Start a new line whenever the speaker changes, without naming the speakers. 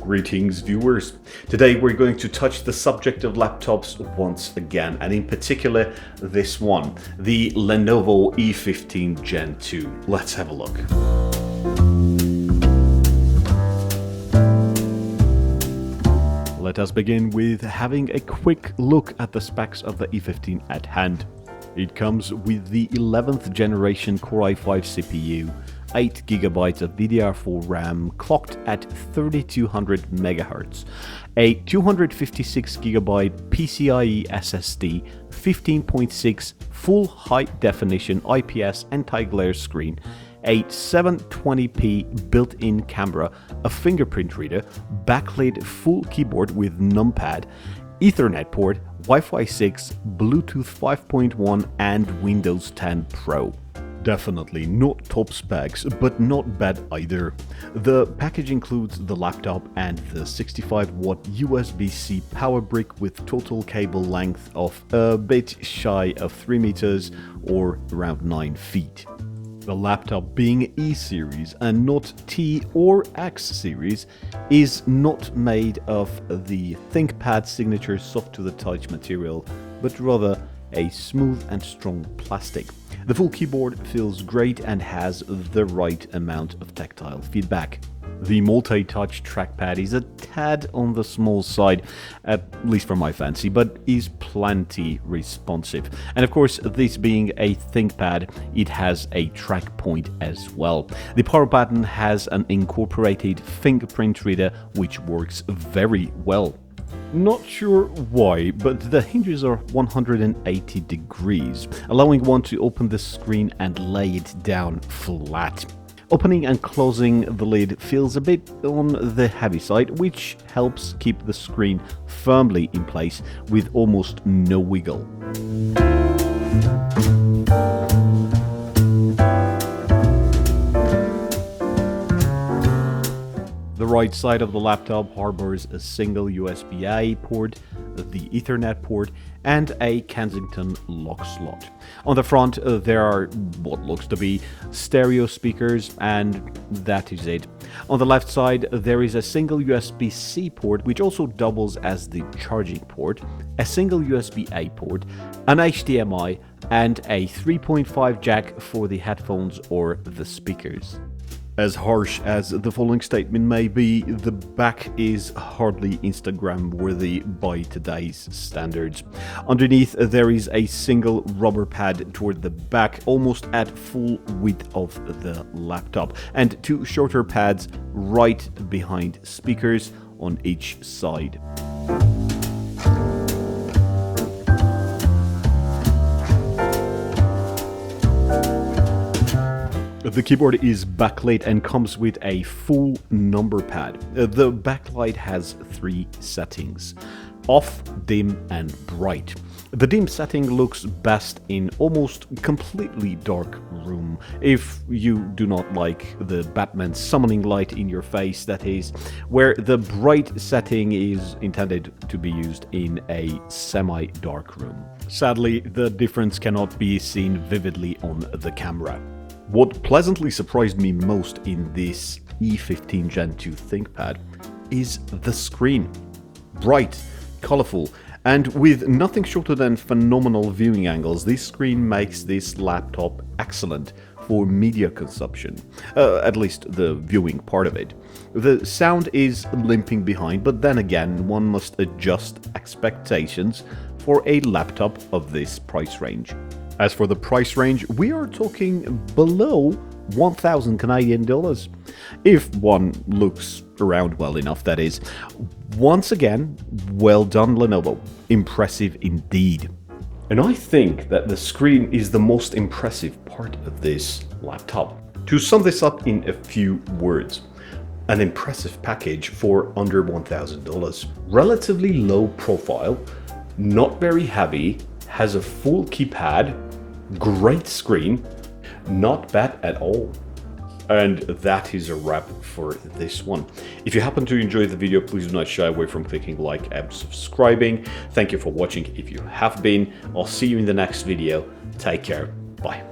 Greetings viewers. Today we're going to touch the subject of laptops once again, and in particular this one, the Lenovo E15 Gen 2. Let's have a look. Let us begin with having a quick look at the specs of the E15 at hand. It comes with the 11th generation Core i5 CPU, 8GB of DDR4 RAM clocked at 3200 MHz, a 256GB PCIe SSD, 15.6 full high-definition IPS anti-glare screen, a 720p built-in camera, a fingerprint reader, backlit full keyboard with numpad, Ethernet port, Wi-Fi 6, Bluetooth 5.1 and Windows 10 Pro. Definitely not top specs, but not bad either. The package includes the laptop and the 65-watt USB-C power brick with total cable length of a bit shy of 3 meters or around 9 feet. The laptop, being E-series and not T or X series, is not made of the ThinkPad signature soft-to-the-touch material, but rather a smooth and strong plastic. The full keyboard feels great and has the right amount of tactile feedback. The multi-touch trackpad is a tad on the small side, at least for my fancy, but is plenty responsive. And of course, this being a ThinkPad, it has a track point as well. The power button has an incorporated fingerprint reader which works very well. Not sure why, but the hinges are 180 degrees, allowing one to open the screen and lay it down flat. Opening and closing the lid feels a bit on the heavy side, which helps keep the screen firmly in place with almost no wiggle. The right side of the laptop harbors a single USB-A port, the Ethernet port, and a Kensington lock slot. On the front, there are what looks to be stereo speakers, and that is it. On the left side, there is a single USB-C port, which also doubles as the charging port, a single USB-A port, an HDMI, and a 3.5 jack for the headphones or the speakers. As harsh as the following statement may be, the back is hardly Instagram-worthy by today's standards. Underneath, there is a single rubber pad toward the back, almost at full width of the laptop, and two shorter pads right behind speakers on each side. The keyboard is backlit and comes with a full number pad. The backlight has 3 settings: off, dim and bright. The dim setting looks best in almost completely dark room, if you do not like the Batman summoning light in your face, that is, where the bright setting is intended to be used in a semi-dark room. Sadly, the difference cannot be seen vividly on the camera. What pleasantly surprised me most in this E15 Gen 2 ThinkPad is the screen. Bright, colorful, and with nothing shorter than phenomenal viewing angles, this screen makes this laptop excellent for media consumption, at least the viewing part of it. The sound is limping behind, but then again, one must adjust expectations for a laptop of this price range. As for the price range, we are talking below 1,000 Canadian dollars. If one looks around well enough, that is. Once again, well done Lenovo. Impressive indeed. And I think that the screen is the most impressive part of this laptop. To sum this up in a few words, an impressive package for under $1,000. Relatively low profile, not very heavy, has a full keypad, great screen, not bad at all. And that is a wrap for this one. If you happen to enjoy the video, please do not shy away from clicking like and subscribing. Thank you for watching if you have been. I'll see you in the next video. Take care. Bye.